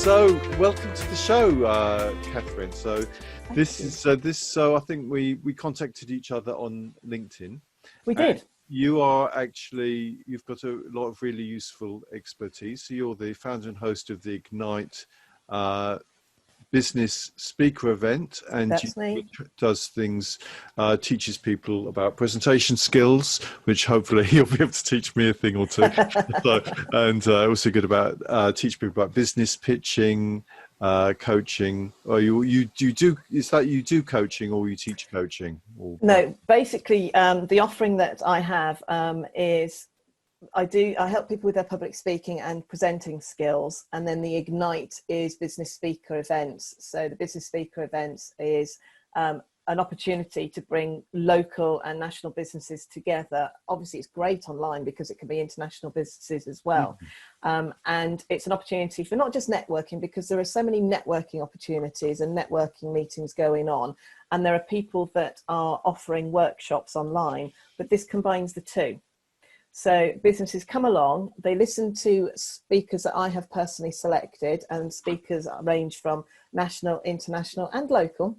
So, welcome to the show, Kathryn. So, So I think we contacted each other on LinkedIn. We did. You've got a lot of really useful expertise. So you're the founder and host of the Ignite business speaker event, and That's me. does things, teaches people about presentation skills, which hopefully you'll be able to teach me a thing or two. And also good about teach people about business pitching, coaching. Or you do, is that you do coaching or you teach coaching? Or No, basically the offering that I have is I help people with their public speaking and presenting skills, and then the Ignite is business speaker events. So the business speaker events is an opportunity to bring local and national businesses together. Obviously it's great online because it can be international businesses as well. And it's an opportunity for not just networking, because there are so many networking opportunities and networking meetings going on, and there are people that are offering workshops online, but this combines the two. So businesses come along, they listen to speakers that I have personally selected, and speakers range from national, international and local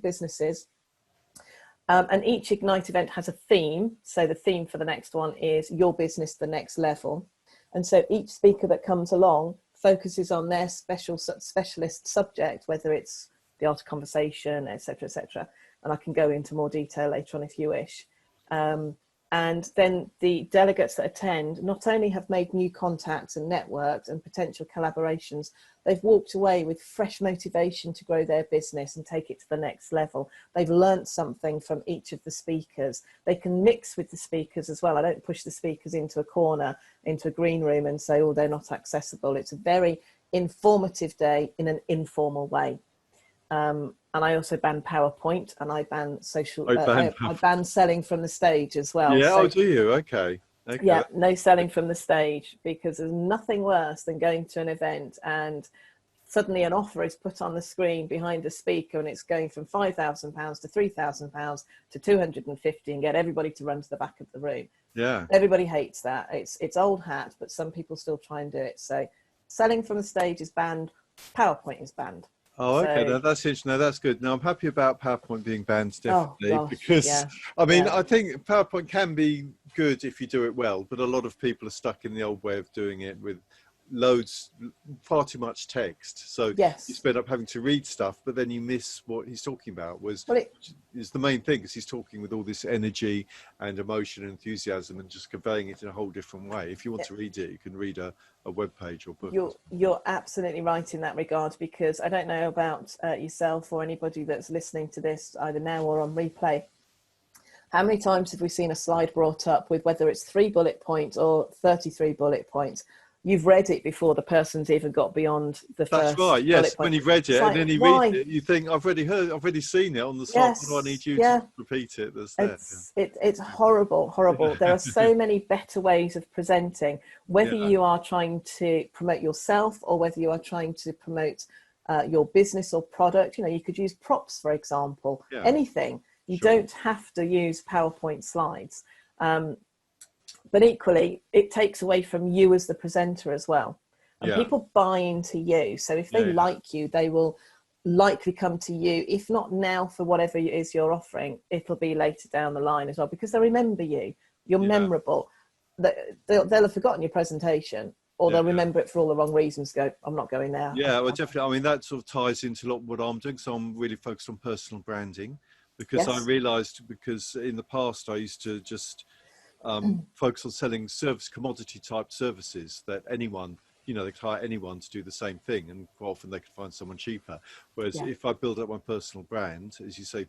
businesses. And each Ignite event has a theme. So the theme for the next one is your business, the next level. And so each speaker that comes along focuses on their specialist subject, whether it's the art of conversation, etc., etc. And I can go into more detail later on if you wish. And then the delegates that attend not only have made new contacts and networks and potential collaborations, they've walked away with fresh motivation to grow their business and take it to the next level. They've learned something from each of the speakers. They can mix with the speakers as well. I don't push the speakers into a corner, into a green room and say, oh, they're not accessible. It's a very informative day in an informal way. And I also ban PowerPoint, and I ban social. I ban selling from the stage as well. Yeah, so, do you? Okay. Yeah, no selling from the stage, because there's nothing worse than going to an event and suddenly an offer is put on the screen behind the speaker, and it's going from £5,000 to £3,000 to 250, and get everybody to run to the back of the room. Yeah, everybody hates that. It's old hat, but some people still try and do it. So selling from the stage is banned. PowerPoint is banned. Oh, okay. So, no, that's interesting. No, that's good. Now, I'm happy about PowerPoint being banned, definitely, because yeah, I mean, I think PowerPoint can be good if you do it well, but a lot of people are stuck in the old way of doing it with far too much text. So you spend up having to read stuff, but then you miss what he's talking about, is the main thing, because he's talking with all this energy and emotion and enthusiasm and just conveying it in a whole different way. If you want to read it, you can read a web page or book. You're absolutely right in that regard, because I don't know about yourself or anybody that's listening to this either now or on replay. How many times have we seen a slide brought up with whether it's 3 bullet points or 33 bullet points? You've read it before the person's even got beyond the first. That's right. Yes, when you've read it, it's and then you read it, you think, I've already seen it on the slide. Yes, I need you to repeat it. It's horrible. There are so many better ways of presenting, whether you are trying to promote yourself or whether you are trying to promote your business or product. You know, you could use props, for example. Anything. You don't have to use PowerPoint slides. But equally, it takes away from you as the presenter as well. And people buy into you. So if they like you, they will likely come to you. If not now for whatever it is you're offering, it'll be later down the line as well, because they remember you. You're memorable. They'll have forgotten your presentation, or they'll remember it for all the wrong reasons. Go, I'm not going there. Yeah, well, definitely. I mean, that sort of ties into a lot of what I'm doing. So I'm really focused on personal branding, because I realized, because in the past I used to just focus on selling commodity type services that anyone, they can hire anyone to do the same thing, and quite often they could find someone cheaper. Whereas if I build up my personal brand, as you say,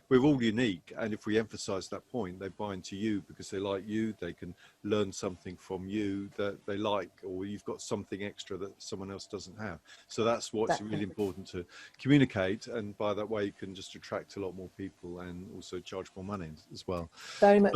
we're all unique, and if we emphasize that point, they buy into you because they like you, they can learn something from you that they like, or you've got something extra that someone else doesn't have. So that's what's really important to communicate, and by that way you can just attract a lot more people and also charge more money as well. Very much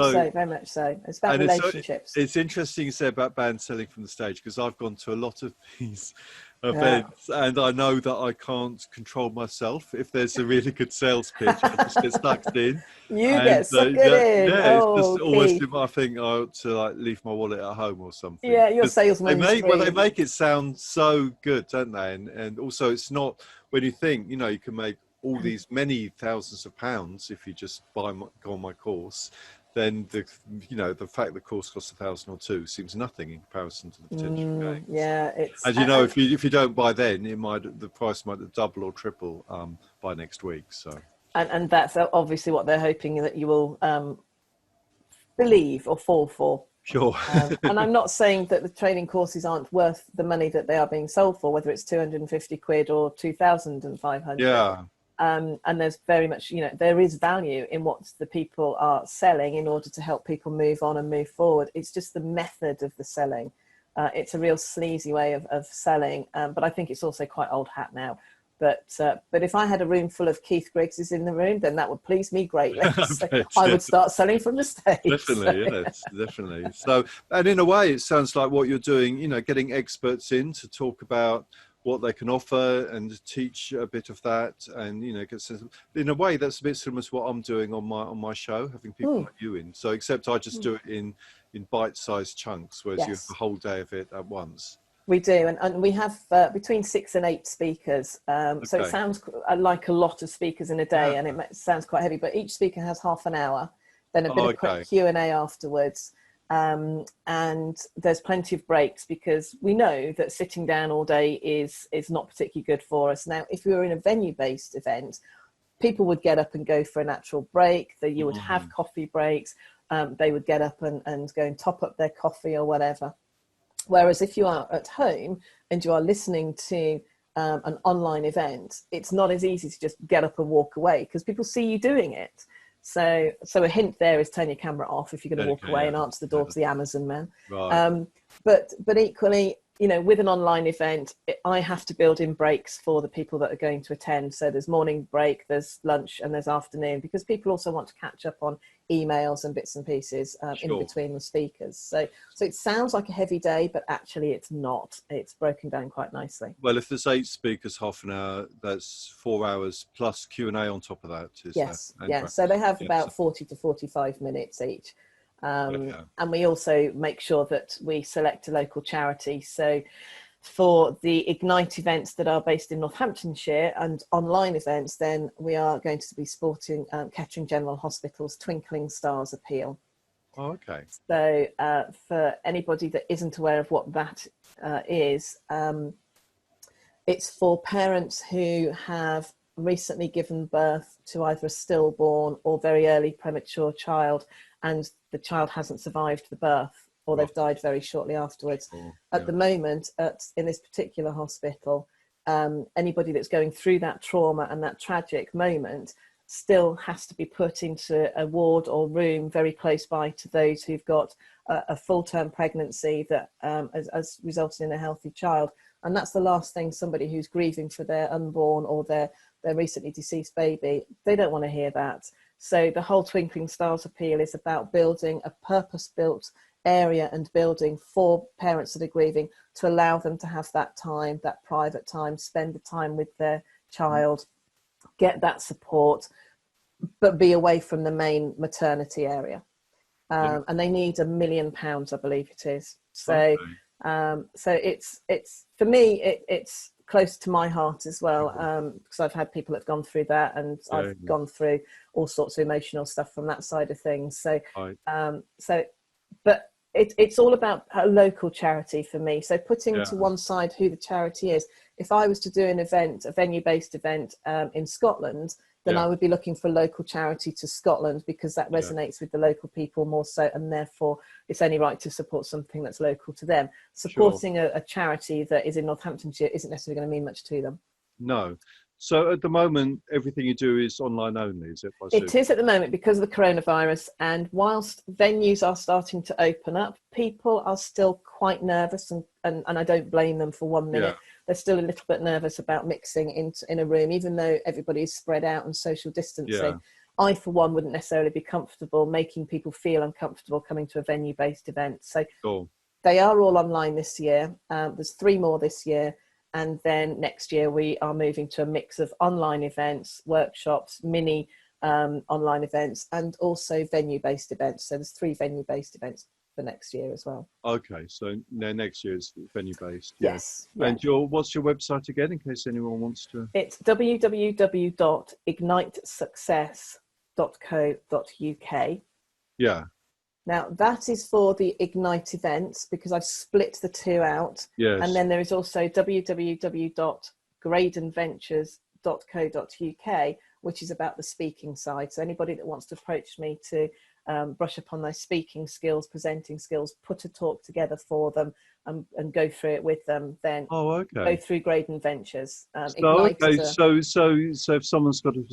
so. It's about relationships. It's interesting you say about banned selling from the stage, because I've gone to a lot of these events, and I know that I can't control myself. If there's a really good sales pitch, I just get sucked in. You get sucked in. It's Oh, just always, Keith. I think I ought to like leave my wallet at home or something. Yeah, your salesman. They make it sound so good, don't they? And also, it's not, when you think, you know, you can make all these many thousands of pounds if you just go on my course, then the fact the course costs $1,000 or $2,000 seems nothing in comparison to the potential gains. Yeah, it's, and you know, if you don't buy then, the price might double or triple by next week. So and that's obviously what they're hoping that you will believe or fall for. Sure. And I'm not saying that the training courses aren't worth the money that they are being sold for, whether it's 250 quid or 2,500. Yeah. And there's very much, you know, there is value in what the people are selling in order to help people move on and move forward. It's just the method of the selling. It's a real sleazy way of selling, but I think it's also quite old hat now. But if I had a room full of Keith Griggses in the room, then that would please me greatly. So I would start selling from the stage. Definitely, yes, definitely. So, and in a way, it sounds like what you're doing, you know, getting experts in to talk about what they can offer and teach a bit of that, and you know, in a way that's a bit similar to what I'm doing on my show, having people like you in. So except I just do it in bite-sized chunks, whereas you have the whole day of it at once. We do, and we have between 6 and 8 speakers. So it sounds like a lot of speakers in a day, and it sounds quite heavy. But each speaker has half an hour, then a bit of quick Q&A afterwards. And there's plenty of breaks, because we know that sitting down all day is not particularly good for us. Now, if we were in a venue-based event, people would get up and go for a natural break. You would have coffee breaks. They would get up and go and top up their coffee or whatever. Whereas if you are at home and you are listening to an online event, it's not as easy to just get up and walk away, because people see you doing it. So a hint there is turn your camera off if you're going to walk away and answer the door to the Amazon man. Right. But equally, you know, with an online event, I have to build in breaks for the people that are going to attend. So there's morning break, there's lunch, and there's afternoon, because people also want to catch up on emails and bits and pieces in between the speakers. So it sounds like a heavy day, but actually it's not. It's broken down quite nicely. Well, if there's 8 speakers, half an hour, that's 4 hours plus Q&A on top of that. Yes. So they have about 40 to 45 minutes each. And we also make sure that we select a local charity. So for the Ignite events that are based in Northamptonshire and online events, then we are going to be supporting Kettering General Hospital's Twinkling Stars appeal. Oh, okay. So for anybody that isn't aware of what that is, it's for parents who have recently given birth to either a stillborn or very early premature child, and the child hasn't survived the birth, or they've died very shortly afterwards. At the moment, in this particular hospital, anybody that's going through that trauma and that tragic moment still has to be put into a ward or room very close by to those who've got a full-term pregnancy that has resulted in a healthy child. And that's the last thing somebody who's grieving for their unborn or their recently deceased baby, they don't want to hear that. So the whole Twinkling Stars appeal is about building a purpose-built area and building for parents that are grieving, to allow them to have that time, that private time, spend the time with their child, get that support, but be away from the main maternity area. And they need £1 million, I believe it is. So so it's for me, it's close to my heart as well, because I've had people that have gone through that, and I've gone through all sorts of emotional stuff from that side of things. So but it's all about a local charity for me. So putting to one side who the charity is, if I was to do an event, a venue-based event in Scotland, then I would be looking for local charity to Scotland, because that resonates with the local people more so, and therefore it's only right to support something that's local to them. Supporting a charity that is in Northamptonshire isn't necessarily going to mean much to them. No. So at the moment, everything you do is online only, is it? It is at the moment, because of the coronavirus. And whilst venues are starting to open up, people are still quite nervous, and I don't blame them for 1 minute. They're still a little bit nervous about mixing in a room, even though everybody's spread out and social distancing. I, for one, wouldn't necessarily be comfortable making people feel uncomfortable coming to a venue-based event. So They are all online this year. There's 3 more this year. And then next year we are moving to a mix of online events, workshops, mini online events, and also venue-based events. So there's 3 venue-based events for next year as well. Okay, so next year is venue-based. Yes. Yeah. And what's your website again, in case anyone wants to? It's www.ignitesuccess.co.uk. Yeah. Now that is for the Ignite events, because I've split the 2 out. Yes. And then there is also www.gradenventures.co.uk, which is about the speaking side. So anybody that wants to approach me to brush upon their speaking skills, presenting skills, put a talk together for them, and go through it with them, then go through Graden Ventures. So if someone's got a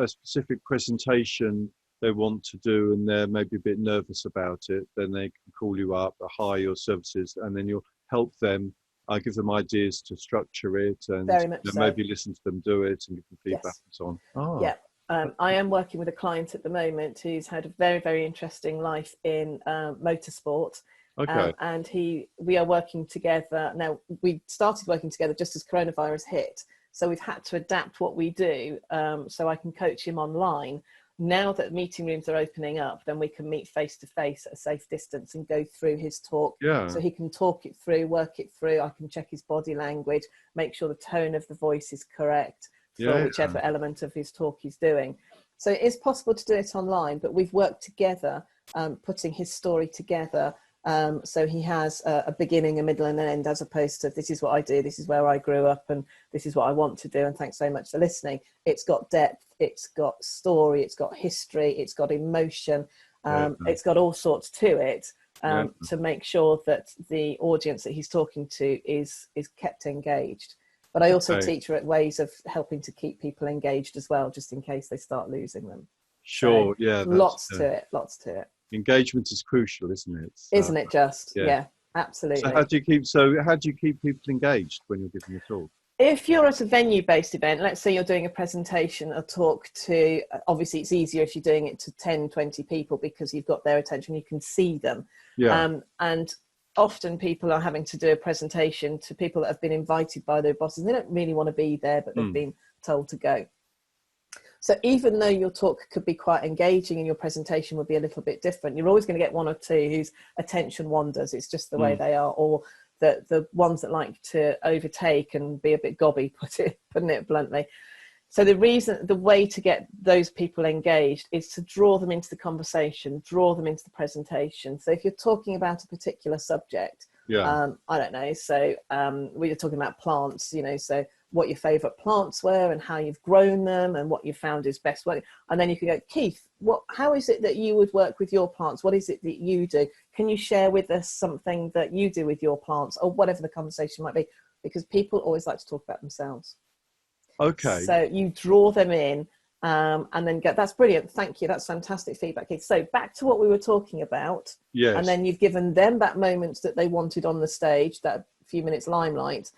specific presentation they want to do and they're maybe a bit nervous about it, then they can call you up, hire your services, and then you'll help them. Give them ideas to structure it, and maybe listen to them do it and give them feedback and so on. Oh. Yeah. I am working with a client at the moment who's had a very, very interesting life in motorsport. Okay. And we are working together. Now, we started working together just as coronavirus hit. So we've had to adapt what we do so I can coach him online. Now that meeting rooms are opening up, then we can meet face to face at a safe distance and go through his talk. Yeah. So he can talk it through, work it through. I can check his body language, make sure the tone of the voice is correct for whichever element of his talk he's doing. So it is possible to do it online, but we've worked together, putting his story together. So he has a beginning, a middle and an end, as opposed to this is what I do, this is where I grew up, and this is what I want to do, and thanks so much for listening. It's got depth, it's got story, it's got history, it's got emotion, it's got all sorts to it, to make sure that the audience that he's talking to is kept engaged. But I also teach ways of helping to keep people engaged as well, just in case they start losing them. Sure, so, lots to it. Engagement is crucial, isn't it? Isn't it just? Yeah, absolutely. So how do you keep people engaged when you're giving a talk? If you're at a venue-based event, let's say you're doing a presentation, a talk to, obviously it's easier if you're doing it to 10, 20 people because you've got their attention, you can see them. Yeah. And often people are having to do a presentation to people that have been invited by their bosses. They don't really want to be there, but they've been told to go. So even though your talk could be quite engaging and your presentation would be a little bit different, you're always going to get 1 or 2 whose attention wanders. It's just the way they are, or the ones that like to overtake and be a bit gobby, putting it bluntly. So the way to get those people engaged is to draw them into the conversation, draw them into the presentation. So if you're talking about a particular subject, I don't know, so we were talking about plants, so what your favourite plants were and how you've grown them and what you found is best work. And then you can go, Keith, how is it that you would work with your plants? What is it that you do? Can you share with us something that you do with your plants, or whatever the conversation might be? Because people always like to talk about themselves. Okay. So you draw them in and then that's brilliant. Thank you. That's fantastic feedback, Keith. So back to what we were talking about. Yes. And then you've given them that moment that they wanted on the stage, that few minutes limelight.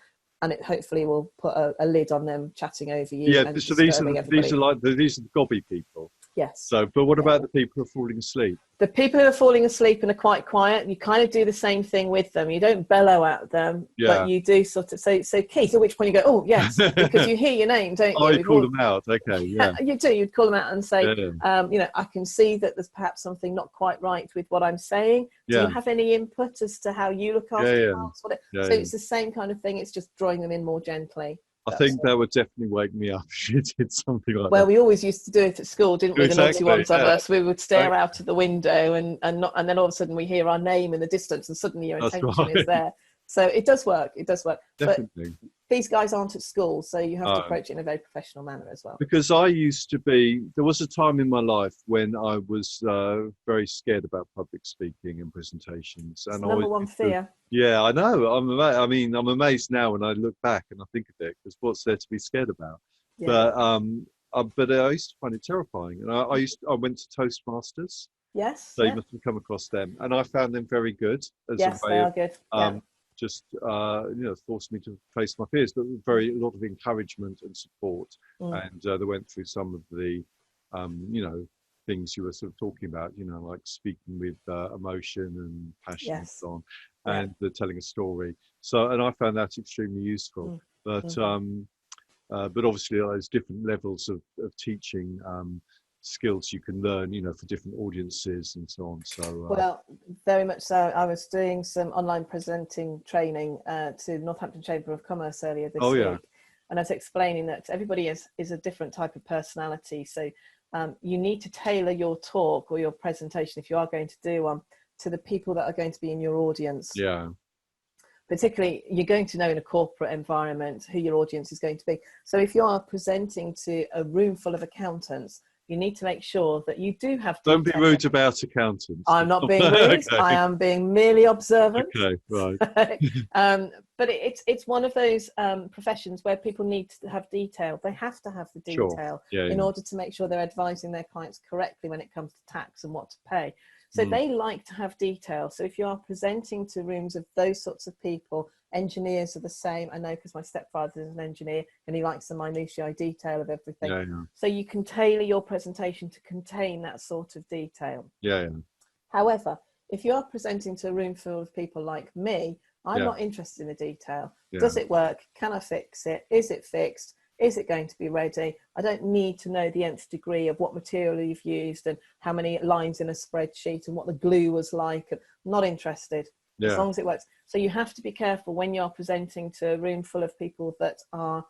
And it hopefully will put a lid on them chatting over you. Yeah, so these are the gobby people. Yes. So, but what about the people who are falling asleep? The people who are falling asleep and are quite quiet, you kind of do the same thing with them. You don't bellow at them, but you do sort of say, so Keith, at which point you go, oh, yes, because you hear your name, don't you? Oh, you call them out, okay, yeah. You do, you'd call them out and say, I can see that there's perhaps something not quite right with what I'm saying. Do you have any input as to how you look after plants? So it's the same kind of thing, it's just drawing them in more gently. I think that would definitely wake me up if you did something like that. Well, we always used to do it at school, didn't we? Exactly, the naughty ones of us. We would stare out of the window and then all of a sudden we hear our name in the distance and suddenly your attention is there. So it does work. Definitely. But these guys aren't at school, so you have to approach it in a very professional manner as well. Because there was a time in my life when I was very scared about public speaking and presentations. It's number one fear. Yeah, I know. I'm amazed now when I look back and I think of it, because what's there to be scared about? Yeah. But I used to find it terrifying. And I went to Toastmasters. Yes. So you must have come across them. And I found them very good. Yes, they are good. Just forced me to face my fears, but a lot of encouragement and support. And they went through some of the things you were sort of talking about, like speaking with emotion and passion and so on. and they're telling a story. So, and I found that extremely useful. But but obviously there's different levels of teaching skills you can learn, you know, for different audiences and so on. So well, very much so. I was doing some online presenting training to Northampton Chamber of Commerce earlier this week, and I was explaining that everybody is a different type of personality. So you need to tailor your talk or your presentation, if you are going to do one, to the people that are going to be in your audience. Yeah. Particularly, you're going to know in a corporate environment who your audience is going to be. So if you are presenting to a room full of accountants, you need to make sure that you do have. Don't be rude about accountants. I'm not being rude. Okay. I am being merely observant. Okay, right. But it's one of those professions where people need to have detail. They have to have the detail in order to make sure they're advising their clients correctly when it comes to tax and what to pay. So they like to have detail. So if you are presenting to rooms of those sorts of people, engineers are the same. I know because my stepfather is an engineer and he likes the minutiae detail of everything. So you can tailor your presentation to contain that sort of detail. However, if you are presenting to a room full of people like me, I'm not interested in the detail. Does it work? Can I fix it? Is it fixed? Is it going to be ready? I don't need to know the nth degree of what material you've used and how many lines in a spreadsheet and what the glue was like. I'm not interested, as long as it works. So you have to be careful when you're presenting to a room full of people that are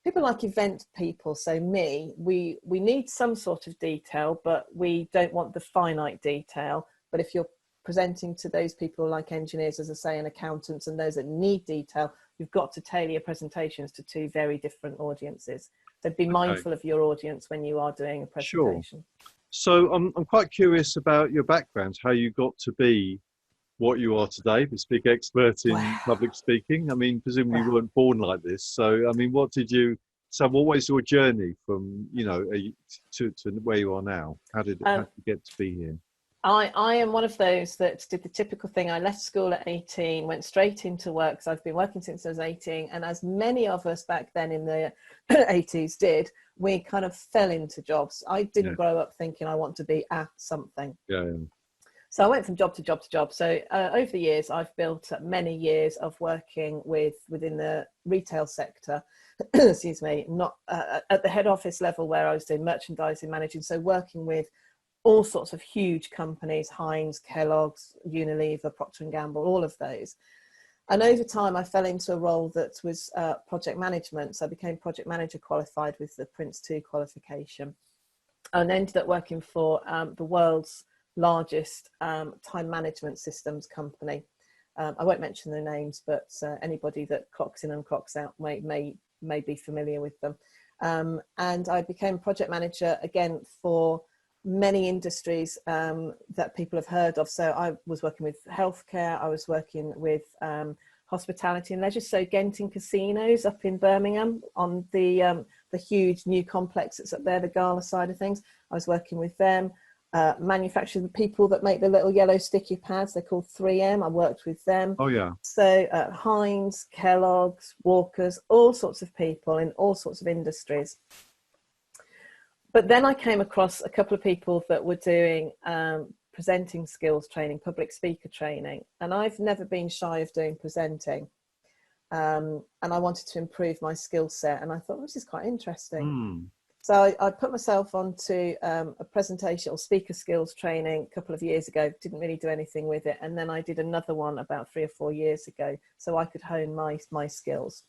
people like event people. So we need some sort of detail, but we don't want the finite detail. But if you're presenting to those people like engineers, as I say, and accountants and those that need detail, you've got to tailor your presentations to two very different audiences. So be mindful of your audience when you are doing a presentation. So I'm quite curious about your background, how you got to be what you are today, this big expert in public speaking. I mean, presumably you weren't born like this. So, I mean, what was your journey from, you know, to where you are now? How did you get to be here? I am one of those that did the typical thing. I left school at 18, went straight into work, because I've been working since I was 18. And as many of us back then in the 80s did, we kind of fell into jobs. I didn't grow up thinking I want to be at something. So I went from job to job to job. So over the years, I've built up many years of working within the retail sector, excuse me, not at the head office level where I was doing merchandising, managing. So working with all sorts of huge companies, Heinz, Kellogg's, Unilever, Procter & Gamble, all of those. And over time, I fell into a role that was project management. So I became project manager qualified with the Prince 2 qualification, and ended up working for the world's largest time management systems company. I won't mention the names, but anybody that clocks in and clocks out may be familiar with them. And I became project manager again for many industries that people have heard of. So I was working with healthcare, I was working with hospitality and leisure. So Genting Casinos up in Birmingham on the huge new complex that's up there, the Gala side of things. I was working with them. Manufacturing, the people that make the little yellow sticky pads, they're called 3M. I worked with them. So Heinz, Kellogg's, Walker's, all sorts of people in all sorts of industries. But then I came across a couple of people that were doing presenting skills training, public speaker training. And I've never been shy of doing presenting. And I wanted to improve my skill set. And I thought, this is quite interesting. So I put myself onto a presentation or speaker skills training a couple of years ago, didn't really do anything with it. And then I did another one about 3 or 4 years ago, so I could hone my skills.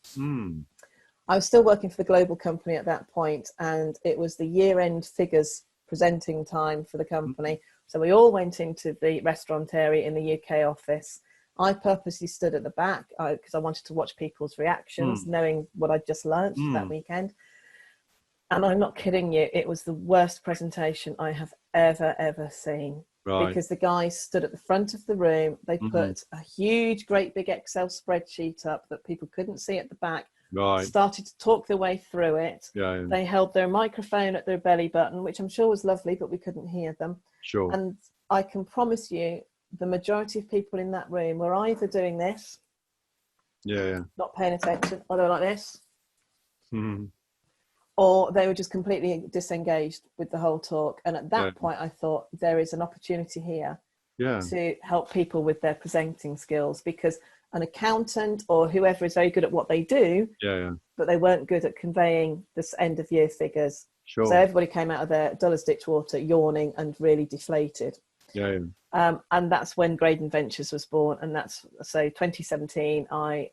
I was still working for the global company at that point, and it was the year-end figures presenting time for the company. So we all went into the restaurant area in the UK office. I purposely stood at the back because I wanted to watch people's reactions, knowing what I'd just learnt that weekend. And I'm not kidding you, it was the worst presentation I have ever seen. Because the guys stood at the front of the room, they put a huge, great big Excel spreadsheet up that people couldn't see at the back, started to talk their way through it. They held their microphone at their belly button, which I'm sure was lovely, but we couldn't hear them. And I can promise you, the majority of people in that room were either doing this, not paying attention, or they were like this. Or they were just completely disengaged with the whole talk. And at that point, I thought there is an opportunity here to help people with their presenting skills, because an accountant or whoever is very good at what they do, but they weren't good at conveying this end of year figures. Sure. So everybody came out of there dull as ditch water, yawning and really deflated. And that's when Graden Ventures was born. And that's, so 2017, I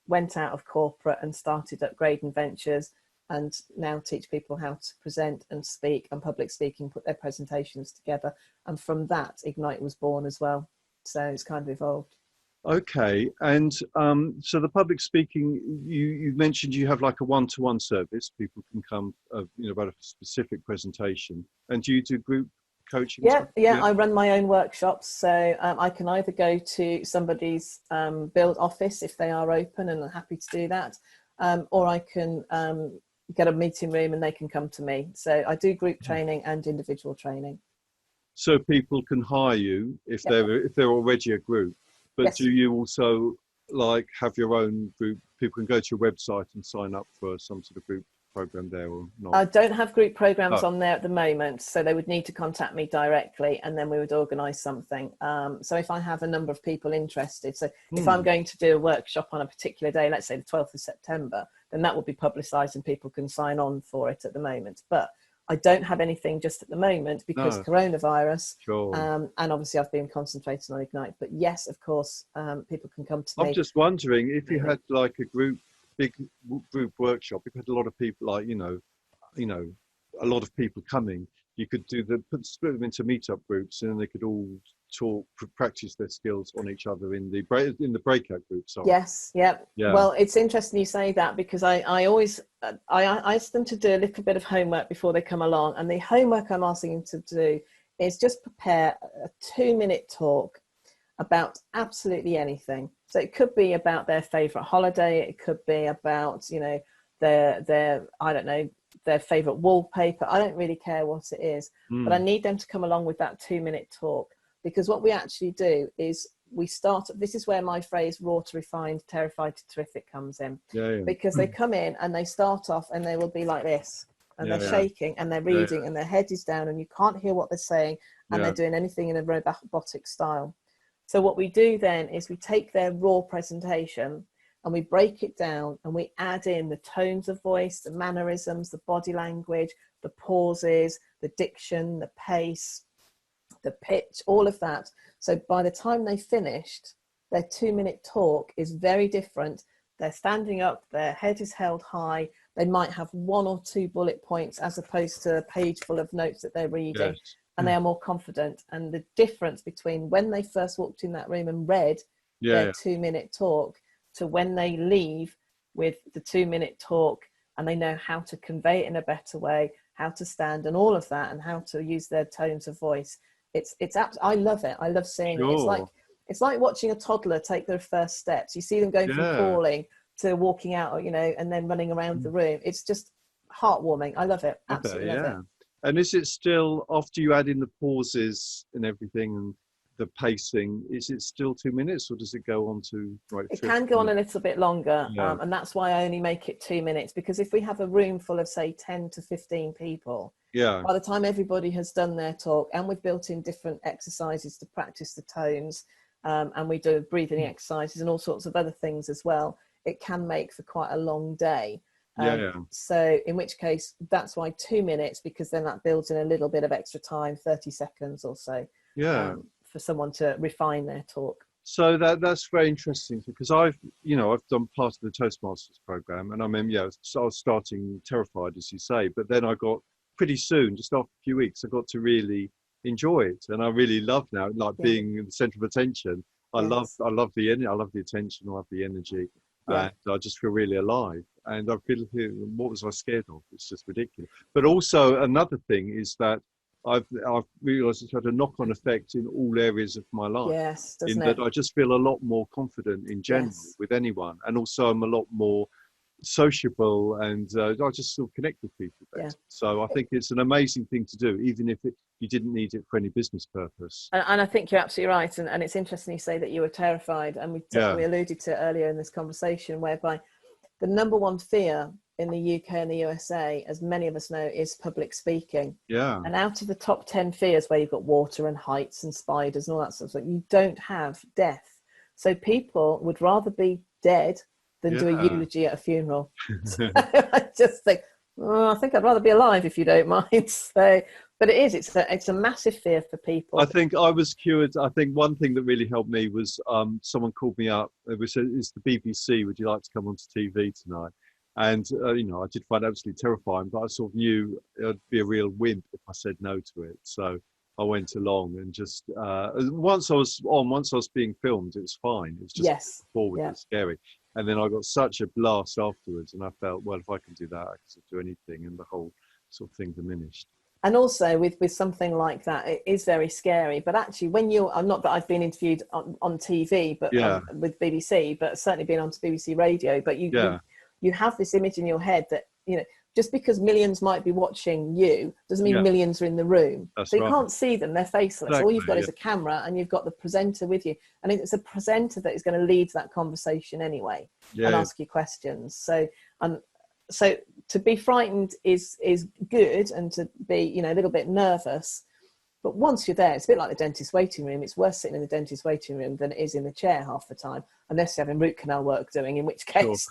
went out of corporate and started at Graden Ventures, and now teach people how to present and speak and public speaking, put their presentations together. And from that, Ignite was born as well. So it's kind of evolved. Okay. And so the public speaking, you mentioned you have like a one-to-one service. People can come, about a specific presentation. And do you do group coaching? Yeah, I run my own workshops. So I can either go to somebody's build office if they are open, and I'm happy to do that. Or I can get a meeting room and they can come to me. So I do group training and individual training. So people can hire you if they're already a group, but do you also like have your own group? People can go to your website and sign up for some sort of group program there, or not? I don't have group programs on there at the moment, so they would need to contact me directly, and then we would organise something. So if I have a number of people interested, so if I'm going to do a workshop on a particular day, let's say the 12th of September, then that will be publicised and people can sign on for it at the moment. But I don't have anything just at the moment because coronavirus, and obviously I've been concentrating on Ignite. But yes, of course, people can come to me. I'm just wondering if you had like a big group workshop, if you had a lot of people, like, a lot of people coming, you could split them into meetup groups, and then they could all talk, practice their skills on each other in the breakout groups. Yes, yeah. Well, it's interesting you say that, because I always I ask them to do a little bit of homework before they come along, and the homework I'm asking them to do is just prepare a 2-minute talk about absolutely anything. So it could be about their favorite holiday, it could be about their I don't know, their favorite wallpaper. I don't really care what it is, but I need them to come along with that 2-minute talk. Because what we actually do is we start, this is where my phrase raw to refined, terrified to terrific comes in. Because they come in and they start off and they will be like this, and they're shaking and they're reading and their head is down and you can't hear what they're saying, and they're doing anything in a robotic style. So what we do then is we take their raw presentation and we break it down, and we add in the tones of voice, the mannerisms, the body language, the pauses, the diction, the pace, the pitch, all of that. So by the time they finished, their 2-minute talk is very different. They're standing up, their head is held high. They might have 1 or 2 bullet points as opposed to a page full of notes that they're reading, and they are more confident. And the difference between when they first walked in that room and read their 2-minute talk to when they leave with the 2-minute talk, and they know how to convey it in a better way, how to stand and all of that, and how to use their tones of voice. I love it. I love seeing it. It's like watching a toddler take their first steps. You see them going from crawling to walking out, and then running around the room. It's just heartwarming. I love it. Absolutely love it. And is it still, after you add in the pauses and everything and the pacing, is it still 2 minutes, or does it go on to it can go on a little bit longer, and that's why I only make it 2 minutes, because if we have a room full of say 10 to 15 people, by the time everybody has done their talk, and we've built in different exercises to practice the tones, and we do breathing exercises and all sorts of other things as well, it can make for quite a long day. So in which case, that's why 2 minutes, because then that builds in a little bit of extra time, 30 seconds or so, for someone to refine their talk. So that's very interesting, because I've done part of the Toastmasters program, and I mean, so I was starting terrified, as you say, but then I got pretty soon, just after a few weeks, I got to really enjoy it, and I really love now, being in the centre of attention. I love the energy, I love the attention, I love the energy, and I just feel really alive. And I feel, what was I scared of? It's just ridiculous. But also another thing is that I've realised it's had a knock-on effect in all areas of my life. Yes, doesn't it? That I just feel a lot more confident in general with anyone, and also I'm a lot more sociable, and I just still connect with people better. So I think it's an amazing thing to do, even if you didn't need it for any business purpose. And I think you're absolutely right. And it's interesting you say that you were terrified, and we alluded to it earlier in this conversation, whereby the number one fear in the UK and the USA, as many of us know, is public speaking. Yeah. And out of the top 10 fears, where you've got water and heights and spiders and all that sort of stuff, you don't have death. So people would rather be dead than do a eulogy at a funeral. So I just think, oh, I think I'd rather be alive, if you don't mind. So, but it's a massive fear for people. I think I was cured. I think one thing that really helped me was someone called me up. It said, "It's the BBC. Would you like to come onto TV tonight?" And I did find it absolutely terrifying, but I sort of knew it'd be a real wimp if I said no to it. So I went along, and just once I was being filmed, it was fine. It was just forward and scary. And then I got such a blast afterwards, and I felt, well, if I can do that, I can do anything, and the whole sort of thing diminished. And also with something like that, it is very scary. But actually, when I'm not that I've been interviewed on TV, but with BBC, but certainly been onto BBC Radio. But you have this image in your head that, just because millions might be watching you doesn't mean millions are in the room. That's so you right. can't see them; they're faceless. Exactly, all you've got is a camera, and you've got the presenter with you. And it's a presenter that is going to lead that conversation anyway and ask you questions. So to be frightened is good, and to be a little bit nervous. But once you're there, it's a bit like the dentist waiting room. It's worse sitting in the dentist waiting room than it is in the chair half the time, unless you're having root canal work doing, in which case,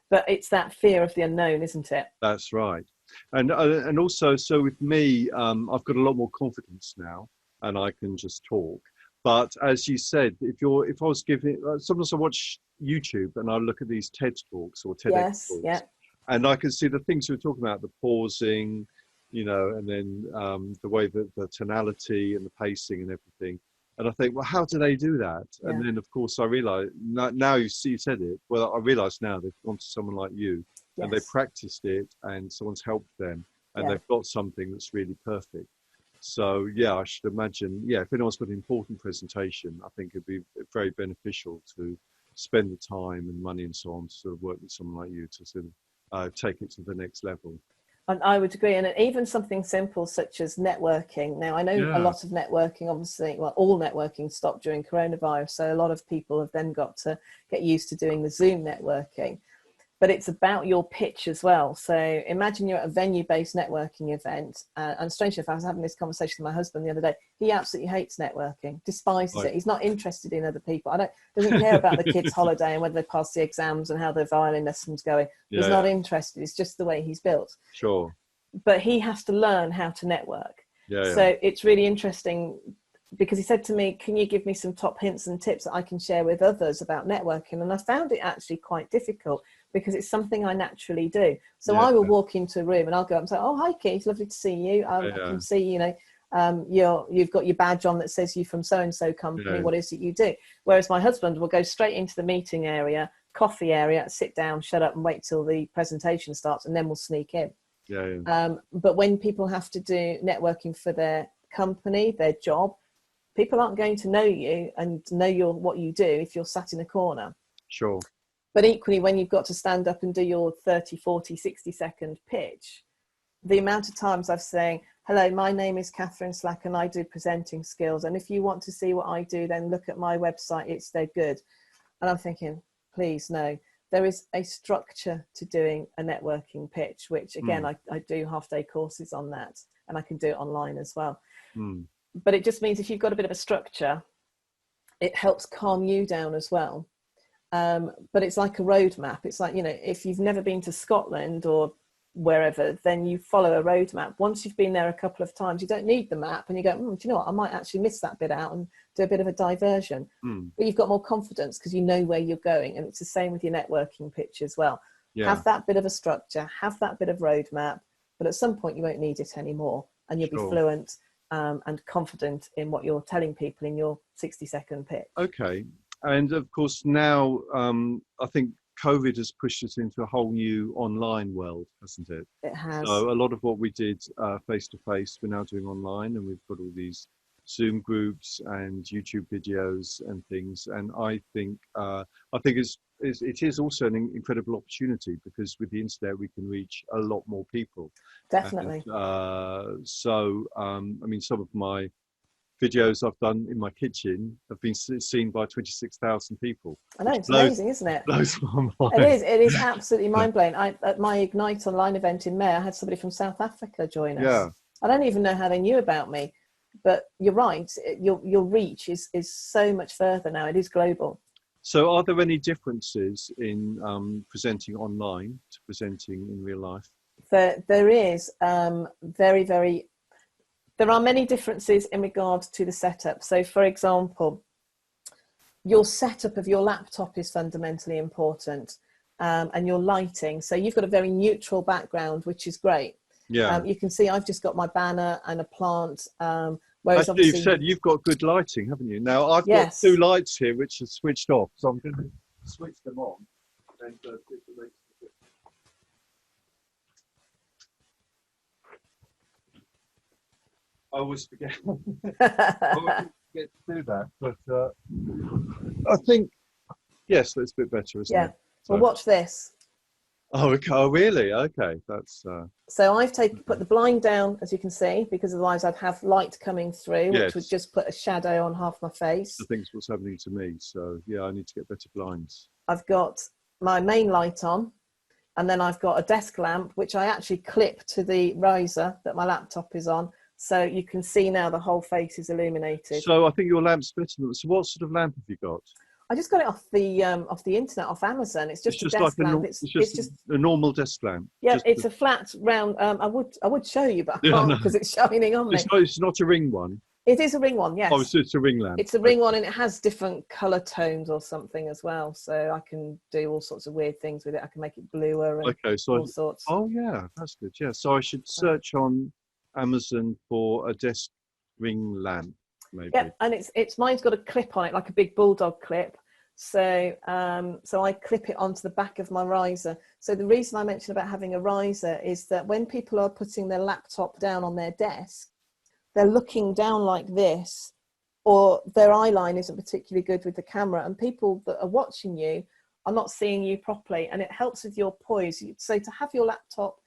but it's that fear of the unknown, isn't it? That's right. And also, so with me, I've got a lot more confidence now, and I can just talk. But as you said, if I was giving, sometimes I watch YouTube and I look at these TED Talks or TEDx talks, and I can see the things you were talking about, the pausing, and then the way that the tonality and the pacing and everything. And I think, well, how do they do that? And then, of course, I realize now you said it. Well, I realize now they've gone to someone like you, and they practiced it, and someone's helped them, and they've got something that's really perfect. So I should imagine, if anyone's got an important presentation, I think it'd be very beneficial to spend the time and money and so on to sort of work with someone like you to sort of take it to the next level. And I would agree. And even something simple such as networking. Now, I know a lot of networking, obviously, well, all networking stopped during coronavirus. So a lot of people have then got to get used to doing the Zoom networking. But it's about your pitch as well. So imagine you're at a venue-based networking event. And strangely enough, I was having this conversation with my husband the other day. He absolutely hates networking, despises it. He's not interested in other people. Doesn't care about the kids' holiday and whether they pass the exams and how their violin lessons going. He's not interested. It's just the way he's built. Sure. But he has to learn how to network. So it's really interesting, because he said to me, can you give me some top hints and tips that I can share with others about networking? And I found it actually quite difficult, because it's something I naturally do. So I will walk into a room and I'll go up and say, oh, hi Keith, lovely to see you. I can see, you've got your badge on that says you're from so-and-so company. What is it you do? Whereas my husband will go straight into the meeting area, coffee area, sit down, shut up and wait till the presentation starts, and then we'll sneak in. But when people have to do networking for their company, their job, people aren't going to know you and know what you do if you're sat in a corner. Sure. But equally, when you've got to stand up and do your 30, 40, 60-second pitch, the amount of times I've saying, hello, my name is Kathryn Slack and I do presenting skills. And if you want to see what I do, then look at my website, they're good. And I'm thinking, please, no. There is a structure to doing a networking pitch, which again, I do half-day courses on that, and I can do it online as well. But it just means if you've got a bit of a structure, it helps calm you down as well. But it's like a roadmap. It's like, if you've never been to Scotland or wherever, then you follow a roadmap. Once you've been there a couple of times, you don't need the map, and you go, do you know what? I might actually miss that bit out and do a bit of a diversion. But you've got more confidence because you know where you're going. And it's the same with your networking pitch as well. Have that bit of a structure, have that bit of roadmap, but at some point you won't need it anymore, and you'll be fluent and confident in what you're telling people in your 60-second pitch. Okay. And of course, now I think COVID has pushed us into a whole new online world, hasn't it? It has. So a lot of what we did face-to-face, we're now doing online, and we've got all these Zoom groups and YouTube videos and things. And I think it is also an incredible opportunity, because with the internet we can reach a lot more people. Definitely. And, I mean, some of my videos I've done in my kitchen have been seen by 26,000 people. I know, it's amazing, isn't it? Blows my mind. It is absolutely mind-blowing. At my Ignite online event in May, I had somebody from South Africa join us. Yeah. I don't even know how they knew about me, but you're right, your reach is so much further now. It is global. So are there any differences in presenting online to presenting in real life? There is there are many differences in regard to the setup. So for example, your setup of your laptop is fundamentally important, and your lighting. So you've got a very neutral background, which is great. Yeah. You can see I've just got my banner and a plant. Whereas actually, you've said you've got good lighting, haven't you? Now I've got 2 lights here which are switched off, so I'm going to switch them on. And, I always forget. I always forget to do that, but I think yes, that's a bit better, isn't it? So, well, watch this. Oh, okay. Oh, really? Okay, that's. So I've put the blind down, as you can see, because otherwise I'd have light coming through, which would just put a shadow on half my face. I think it's what's happening to me. So yeah, I need to get better blinds. I've got my main light on, and then I've got a desk lamp, which I actually clip to the riser that my laptop is on. So you can see now the whole face is illuminated. So I think your lamp's better than. So what sort of lamp have you got? I just got it off the internet, off Amazon. It's just a desk lamp. It's just a normal desk lamp. Yeah, it's a flat round. I would show you, but I can't because it's shining on me. It's not a ring one. It is a ring one, yes. Oh, so it's a ring lamp. It's a ring one, and it has different colour tones or something as well. So I can do all sorts of weird things with it. I can make it bluer and all sorts. Oh yeah, that's good. Yeah, so I should search on Amazon for a desk ring lamp, maybe. Yeah, and mine's got a clip on it, like a big bulldog clip. So so I clip it onto the back of my riser. So the reason I mentioned about having a riser is that when people are putting their laptop down on their desk, they're looking down like this, or their eye line isn't particularly good with the camera, and people that are watching you are not seeing you properly, and it helps with your poise. So to have your laptop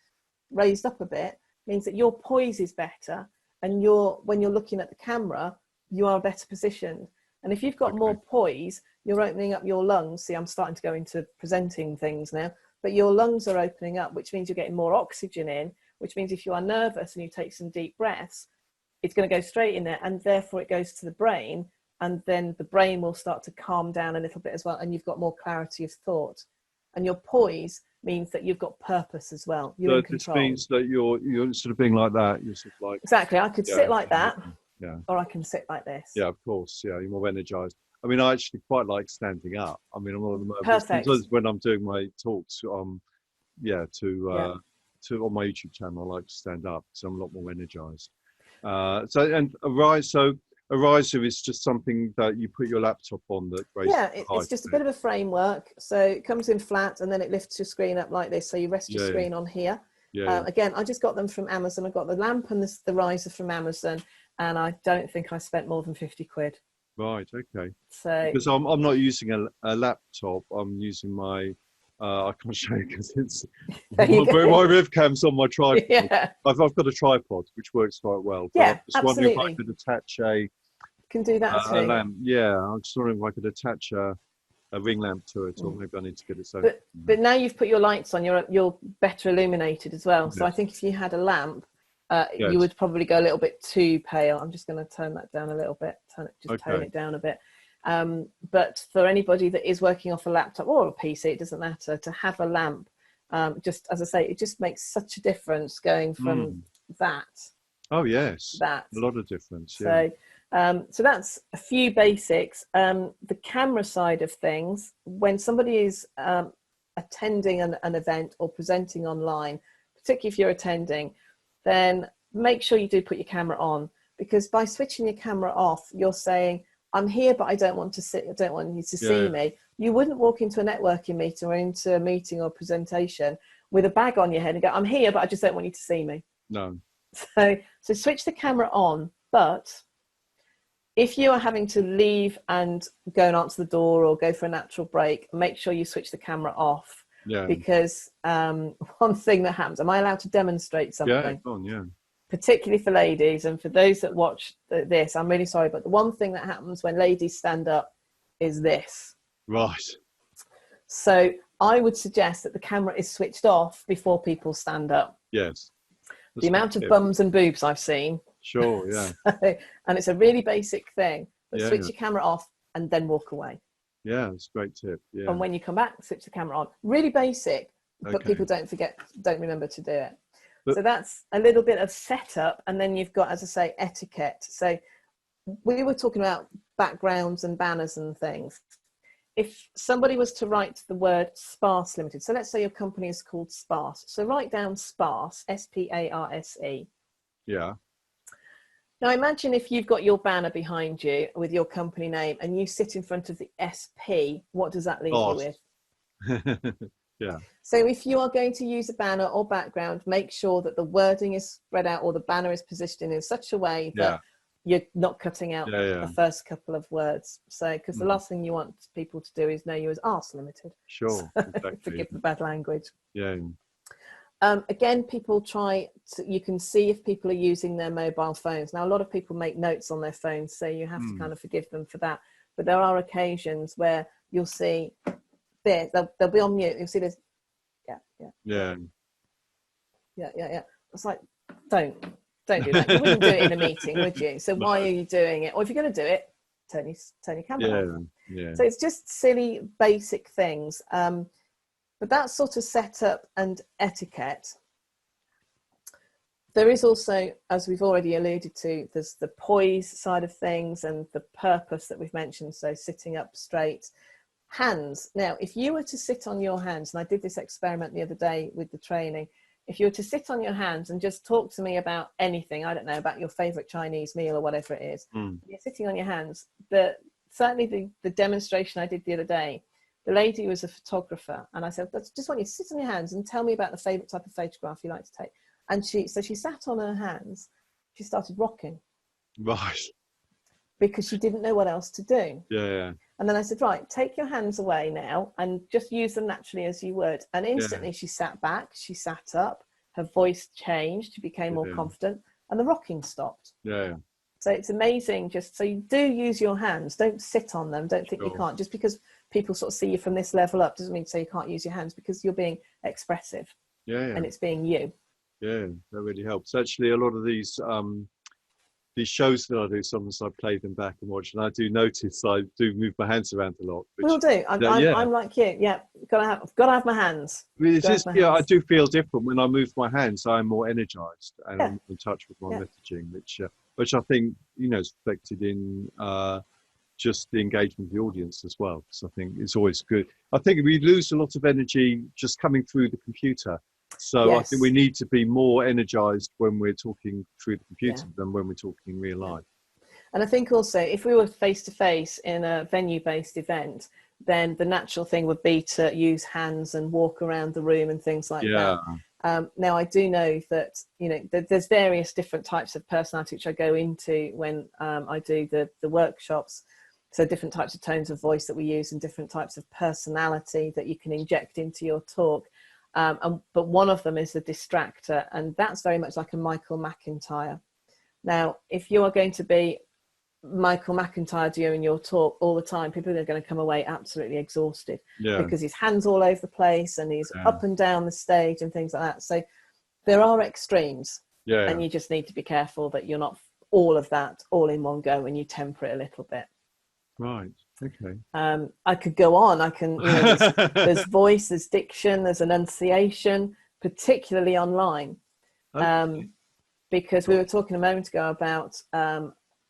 raised up a bit means that your poise is better, and when you're looking at the camera, you are better positioned. And if you've got more poise, you're opening up your lungs. See, I'm starting to go into presenting things now, but your lungs are opening up, which means you're getting more oxygen in, which means if you are nervous and you take some deep breaths, it's going to go straight in there, and therefore it goes to the brain, and then the brain will start to calm down a little bit as well, and you've got more clarity of thought. And your poise means that you've got purpose as well. You're in control. This means that you're sort of being like that. You're sort of like exactly. I could sit like that. Yeah. Or I can sit like this. Yeah, of course. Yeah, you're more energized. I mean, I actually quite like standing up. I mean, I'm not at the moment. Perfect. When I'm doing my talks, on my YouTube channel, I like to stand up because I'm a lot more energized. A riser is just something that you put your laptop on that raises. Yeah, it's just a bit of a framework. So it comes in flat, and then it lifts your screen up like this. So you rest your screen on here. Again, I just got them from Amazon. I got the lamp and the riser from Amazon, and I don't think I spent more than 50 quid. Right, okay. So because I'm not using a laptop, I'm using my I can't show you because it's my webcam's on my tripod. Yeah. I've got a tripod which works quite well. Yeah, I'm just wondering if I could attach can do that too. A lamp. Yeah, I'm just wondering if I could attach a ring lamp to it, or maybe I need to get it so. But now you've put your lights on, you're better illuminated as well. So I think if you had a lamp, you would probably go a little bit too pale. I'm just going to turn that down a little bit. Tone it down a bit. But for anybody that is working off a laptop or a PC, it doesn't matter, to have a lamp. Just as I say, it just makes such a difference going from that. Oh yes, that a lot of difference. Yeah. So that's a few basics. The camera side of things, when somebody is attending an event or presenting online, particularly if you're attending, then make sure you do put your camera on, because by switching your camera off, you're saying, I'm here, but I don't want you to see me. You wouldn't walk into a networking meeting or into a meeting or presentation with a bag on your head and go, I'm here, but I just don't want you to see me. No. So switch the camera on, but if you are having to leave and go and answer the door or go for a natural break, make sure you switch the camera off. Yeah. Because one thing that happens, am I allowed to demonstrate something? Yeah, yeah. particularly for ladies. And for those that watch this, I'm really sorry, but the one thing that happens when ladies stand up is this. Right. So I would suggest that the camera is switched off before people stand up. Yes. The amount of bums and boobs I've seen. Sure, yeah. And it's a really basic thing, but Yeah. switch your camera off and then walk away. Yeah, that's a great tip. Yeah. And when you come back, switch the camera on. Really basic, but people don't remember to do it. So that's a little bit of setup. And then you've got, as I say, etiquette. So we were talking about backgrounds and banners and things. If somebody was to write the word sparse limited, so let's say your company is called Sparse. So write down sparse, S-P-A-R-S-E. Yeah. Now imagine if you've got your banner behind you with your company name and you sit in front of the SP, what does that leave you with? Yeah. So if you are going to use a banner or background, make sure that the wording is spread out or the banner is positioned in such a way that you're not cutting out the first couple of words. So, because the last thing you want people to do is know you as arse limited. Sure. Exactly. Forgive the bad language. Yeah. Again, people you can see if people are using their mobile phones. Now, a lot of people make notes on their phones, so you have to kind of forgive them for that. But there are occasions where you'll see this, they'll be on mute. You'll see this. Yeah. It's like, don't do that. You wouldn't do it in a meeting, would you? So why are you doing it? Or if you're going to do it, turn your camera off. Yeah. So it's just silly, basic things. But that sort of setup and etiquette. There is also, as we've already alluded to, there's the poise side of things and the purpose that we've mentioned. So sitting up straight. Hands. Now, if you were to sit on your hands, and I did this experiment the other day with the training, if you were to sit on your hands and just talk to me about anything, I don't know, about your favorite Chinese meal or whatever it is, you're sitting on your hands. Certainly the demonstration I did the other day, the lady was a photographer, and I said, I just want you to sit on your hands and tell me about the favorite type of photograph you like to take. And she sat on her hands, she started rocking. Right. Because she didn't know what else to do. Yeah. And then I said, right, take your hands away now and just use them naturally as you would. And instantly she sat back, she sat up, her voice changed, she became more confident, and the rocking stopped. Yeah. So it's amazing. So you do use your hands. Don't sit on them. Don't think you can't. Just because people sort of see you from this level up doesn't mean to say you can't use your hands, because you're being expressive. Yeah. And it's being you. Yeah, that really helps. Actually, a lot of these shows that I do, sometimes I play them back and watch, and I do notice I do move my hands around a lot. Will do. I'm like you. Yeah, I've got to have my hands. I do feel different when I move my hands. I'm more energized and I'm in touch with my messaging, which I think is reflected in just the engagement of the audience as well. So I think it's always good. I think we lose a lot of energy just coming through the computer. So I think we need to be more energized when we're talking through the computer than when we're talking in real life. And I think also, if we were face-to-face in a venue-based event, then the natural thing would be to use hands and walk around the room and things like that. Now, I do know that, there's various different types of personality which I go into when I do the workshops. So different types of tones of voice that we use and different types of personality that you can inject into your talk. But one of them is the distractor, and that's very much like a Michael McIntyre. Now, if you are going to be Michael McIntyre during your talk all the time, people are going to come away absolutely exhausted because his hands all over the place and he's up and down the stage and things like that. So there are extremes, and you just need to be careful that you're not all of that all in one go and you temper it a little bit. Right. Okay. I could go on. I can, there's voice, there's diction, there's enunciation, particularly online. Because we were talking a moment ago about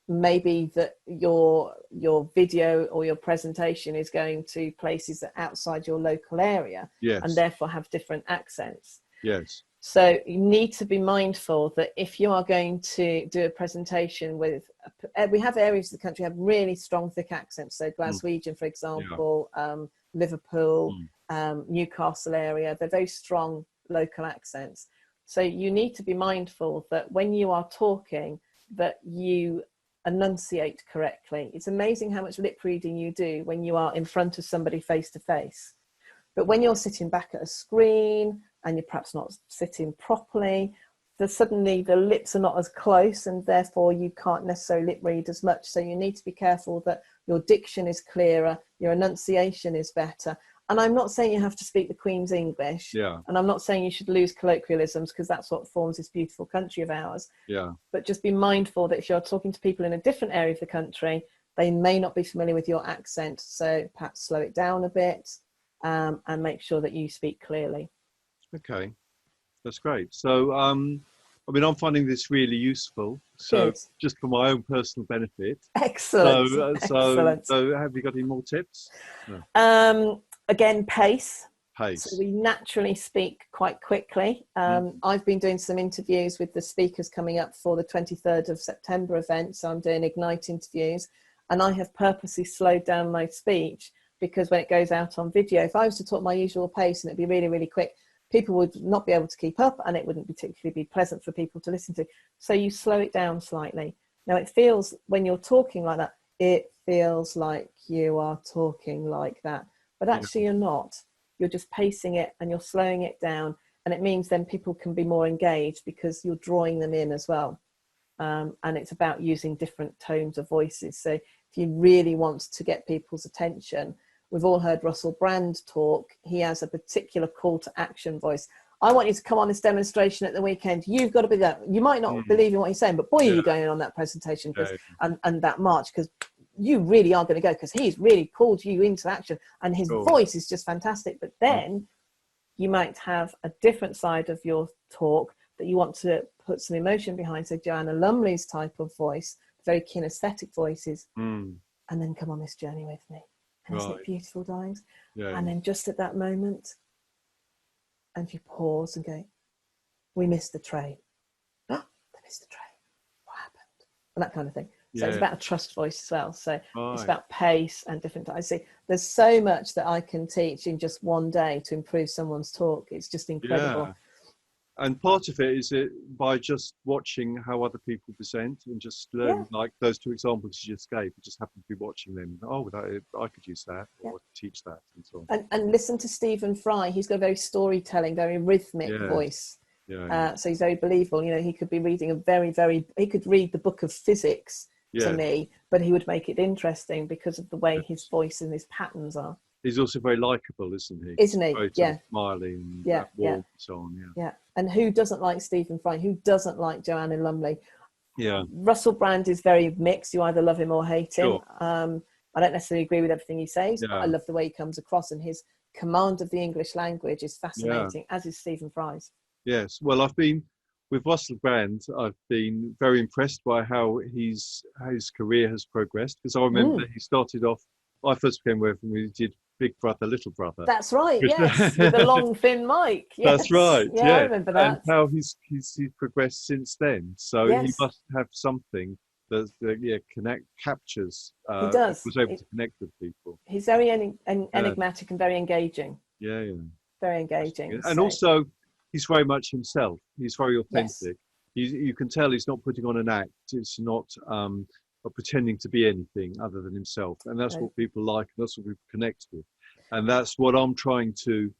maybe that your video or your presentation is going to places that outside your local area and therefore have different accents. Yes. So you need to be mindful that if you are going to do a presentation we have areas of the country have really strong, thick accents. So Glaswegian, for example, Liverpool, Newcastle area, they're very strong local accents. So you need to be mindful that when you are talking, that you enunciate correctly. It's amazing how much lip reading you do when you are in front of somebody face to face. But when you're sitting back at a screen and you're perhaps not sitting properly, suddenly the lips are not as close, and therefore you can't necessarily lip read as much. So you need to be careful that your diction is clearer, your enunciation is better. And I'm not saying you have to speak the Queen's English. Yeah. And I'm not saying you should lose colloquialisms, because that's what forms this beautiful country of ours. Yeah. But just be mindful that if you're talking to people in a different area of the country, they may not be familiar with your accent. So perhaps slow it down a bit, and make sure that you speak clearly. Okay, that's great. So, I mean, I'm finding this really useful. So, Good. just for my own personal benefit. Excellent. Excellent. So, have you got any more tips? No. Again, pace. Pace. So we naturally speak quite quickly. I've been doing some interviews with the speakers coming up for the 23rd of September event. So I'm doing Ignite interviews, and I have purposely slowed down my speech, because when it goes out on video, if I was to talk my usual pace and it'd be really, really quick, people would not be able to keep up, and it wouldn't particularly be pleasant for people to listen to. So you slow it down slightly. Now it feels, when you're talking like that, it feels like you are talking like that, but actually you're not. You're just pacing it and you're slowing it down, and it means then people can be more engaged because you're drawing them in as well. And it's about using different tones of voices. So if you really want to get people's attention, we've all heard Russell Brand talk. He has a particular call to action voice. I want you to come on this demonstration at the weekend. You've got to be there. You might not believe in what he's saying, but boy, are you going on that presentation and that march, because you really are going to go, because he's really called you into action, and his voice is just fantastic. But then you might have a different side of your talk that you want to put some emotion behind. So Joanna Lumley's type of voice, very kinesthetic voices, and then come on this journey with me. And isn't it beautiful, darlings? And then just at that moment, and you pause and go, we missed the train. Oh, they missed the train. What happened? And that kind of thing. So it's about a trust voice as well. So it's about pace and different. I see there's so much that I can teach in just one day to improve someone's talk. It's just incredible. Yeah. And part of it is by just watching how other people present and just learn, like those two examples you just gave. You just happen to be watching them. Oh, I could use that, or teach that, and so on. And listen to Stephen Fry. He's got a very storytelling, very rhythmic voice. So he's very believable. You know, he could be reading he could read the book of physics to me, but he would make it interesting because of the way his voice and his patterns are. He's also very likable, isn't he? Isn't he? Very smiley and warm and so on. Yeah. And who doesn't like Stephen Fry? Who doesn't like Joanna Lumley? Yeah. Russell Brand is very mixed. You either love him or hate him. I don't necessarily agree with everything he says, but I love the way he comes across, and his command of the English language is fascinating, as is Stephen Fry's. Yes. Well, with Russell Brand, I've been very impressed by how his career has progressed, because I remember he started off, I first became aware of him when he did Big Brother, Little Brother. That's right, yes, with the long thin mic. Yes. That's right, I remember that. And how he's progressed since then. So he must have something that captures. He does. Was able to connect with people. He's very enigmatic and very engaging. Yeah. Very engaging. And also, he's very much himself. He's very authentic. You can tell he's not putting on an act. It's not pretending to be anything other than himself. And that's what people like. And that's what people connect with. And that's what I'm trying to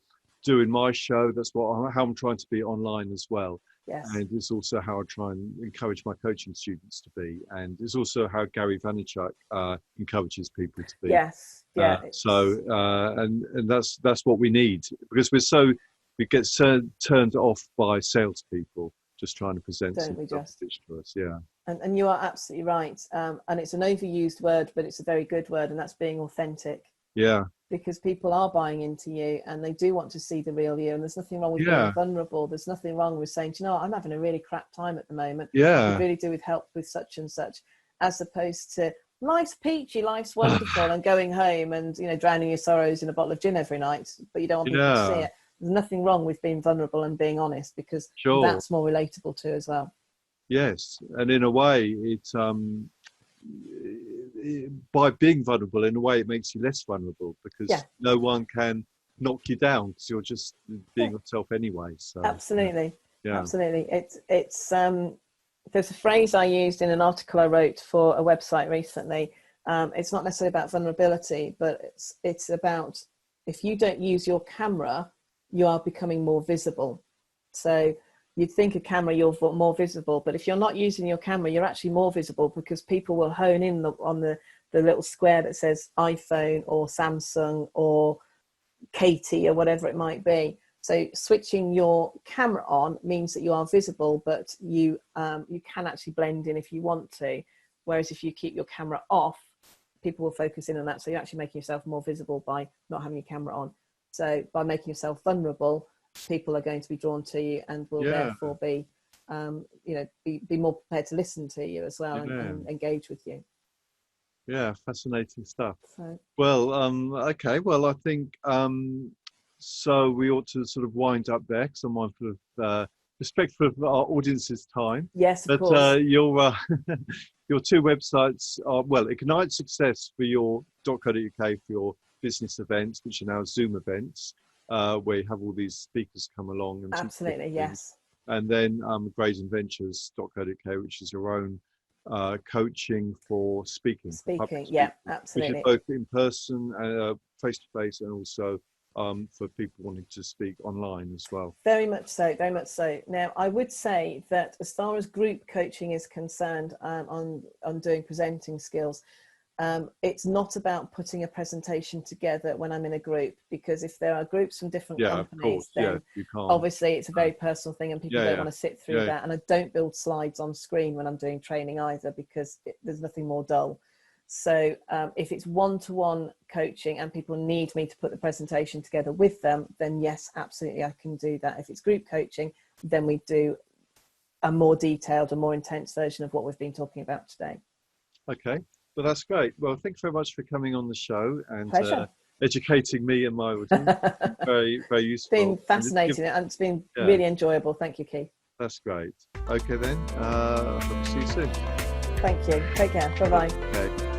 do in my show. That's how I'm trying to be online as well. Yes. And it's also how I try and encourage my coaching students to be. And it's also how Gary Vaynerchuk encourages people to be. Yes. Yeah. And that's what we need, because we get turned off by salespeople just trying to present something to us. And you are absolutely right. And it's an overused word, but it's a very good word, and that's being authentic. Yeah. Because people are buying into you, and they do want to see the real you. And there's nothing wrong with being vulnerable. There's nothing wrong with saying, you know, I'm having a really crap time at the moment. Yeah. I really do with help with such and such, as opposed to life's peachy, life's wonderful, and going home and, you know, drowning your sorrows in a bottle of gin every night, but you don't want people to see it. There's nothing wrong with being vulnerable and being honest, because that's more relatable too as well. Yes, and in a way, it's by being vulnerable, in a way, it makes you less vulnerable, because no one can knock you down, because you're just being yourself anyway. So absolutely. It's there's a phrase I used in an article I wrote for a website recently. It's not necessarily about vulnerability, but it's about, if you don't use your camera, you are becoming more visible. So you'd think a camera you're more visible, but if you're not using your camera, you're actually more visible, because people will hone in on the little square that says iPhone or Samsung or Katie or whatever it might be. So switching your camera on means that you are visible, but you can actually blend in if you want to. Whereas if you keep your camera off, people will focus in on that. So you're actually making yourself more visible by not having your camera on. So by making yourself vulnerable, people are going to be drawn to you and will therefore be, be more prepared to listen to you as well, and engage with you. Yeah, fascinating stuff. So, well, okay. Well, I think so. We ought to sort of wind up there, because I'm mindful of respectful of our audience's time. Yes, of course. Your two websites are, well, Ignite Success for your .co.uk for your business events, which are now Zoom events, where you have all these speakers come along. And absolutely, yes. And then Graden Ventures .co.uk, which is your own coaching for speaking. Yeah, absolutely. Which is both in person, face to face, and also for people wanting to speak online as well. Very much so, very much so. Now, I would say that as far as group coaching is concerned, on doing presenting skills, it's not about putting a presentation together when I'm in a group, because if there are groups from different companies, then you can't. Obviously it's a very personal thing, and people don't want to sit through that. And I don't build slides on screen when I'm doing training either, because there's nothing more dull. So if it's one-to-one coaching and people need me to put the presentation together with them, then yes, absolutely, I can do that. If it's group coaching, then we do a more detailed and more intense version of what we've been talking about today. Okay, well, that's great. Well, thanks very much for coming on the show and educating me and my audience. Very, very useful. It's been fascinating, and it's been really enjoyable. Thank you, Keith. That's great. Okay then, hope to see you soon. Thank you. Take care. Bye-bye. Okay.